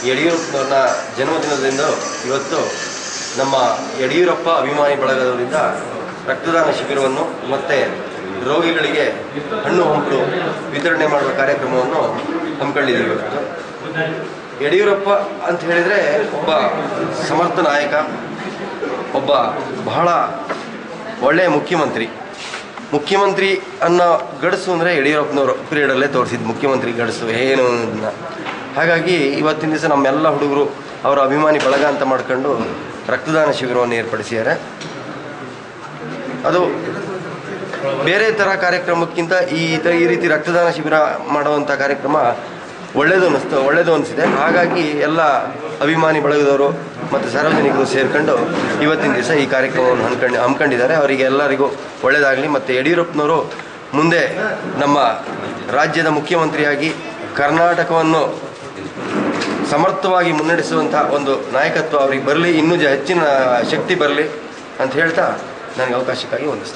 ಯಡಿಯೂರಪ್ಪನವ್ರನ್ನ ಜನ್ಮದಿನದಿಂದ ಇವತ್ತು ನಮ್ಮ ಯಡಿಯೂರಪ್ಪ ಅಭಿಮಾನಿ ಬಳಗದವರಿಂದ ರಕ್ತದಾನ ಶಿಬಿರವನ್ನು ಮತ್ತು ರೋಗಿಗಳಿಗೆ ಹಣ್ಣು ಹಂಪಲು ವಿತರಣೆ ಮಾಡುವ ಕಾರ್ಯಕ್ರಮವನ್ನು ಹಮ್ಮಿಕೊಂಡಿದ್ದೀವಿ. ಇವತ್ತು ಯಡಿಯೂರಪ್ಪ ಅಂತ ಹೇಳಿದರೆ ಒಬ್ಬ ಸಮರ್ಥ ನಾಯಕ, ಒಬ್ಬ ಬಹಳ ಒಳ್ಳೆಯ ಮುಖ್ಯಮಂತ್ರಿ ಅನ್ನೋ ಗಡಸು ಅಂದರೆ ಯಡಿಯೂರಪ್ಪನವರು ಪೀರಿಯಡಲ್ಲೇ ತೋರಿಸಿದ್ದು ಮುಖ್ಯಮಂತ್ರಿ ಗಡಸು ಏನು ಅನ್ನೋದನ್ನ. ಹಾಗಾಗಿ ಇವತ್ತಿನ ದಿವಸ ನಮ್ಮೆಲ್ಲ ಹುಡುಗರು ಅವರ ಅಭಿಮಾನಿ ಬಳಗ ಅಂತ ಮಾಡ್ಕೊಂಡು ರಕ್ತದಾನ ಶಿಬಿರವನ್ನು ಏರ್ಪಡಿಸಿದ್ದಾರೆ. ಅದು ಬೇರೆ ಥರ ಕಾರ್ಯಕ್ರಮಕ್ಕಿಂತ ಈ ರೀತಿ ರಕ್ತದಾನ ಶಿಬಿರ ಮಾಡುವಂಥ ಕಾರ್ಯಕ್ರಮ ಒಳ್ಳೆಯದು ಅನಿಸಿದೆ. ಹಾಗಾಗಿ ಎಲ್ಲ ಅಭಿಮಾನಿ ಬಳಗದವರು ಮತ್ತು ಸಾರ್ವಜನಿಕರು ಸೇರಿಕೊಂಡು ಇವತ್ತಿನ ದಿವಸ ಈ ಕಾರ್ಯಕ್ರಮವನ್ನು ಹಮ್ಮಿಕೊಂಡಿದ್ದಾರೆ. ಅವರಿಗೆ ಎಲ್ಲರಿಗೂ ಒಳ್ಳೆಯದಾಗಲಿ. ಮತ್ತು ಯಡಿಯೂರಪ್ಪನವರು ಮುಂದೆ ನಮ್ಮ ರಾಜ್ಯದ ಮುಖ್ಯಮಂತ್ರಿಯಾಗಿ ಕರ್ನಾಟಕವನ್ನು ಸಮರ್ಥವಾಗಿ ಮುನ್ನಡೆಸುವಂಥ ಒಂದು ನಾಯಕತ್ವ ಅವರಿಗೆ ಬರಲಿ, ಇನ್ನೂ ಹೆಚ್ಚಿನ ಶಕ್ತಿ ಬರಲಿ ಅಂತ ಹೇಳ್ತಾ ನನಗೆ ಅವಕಾಶಕ್ಕಾಗಿ ವಂದಿಸ್ತೀನಿ.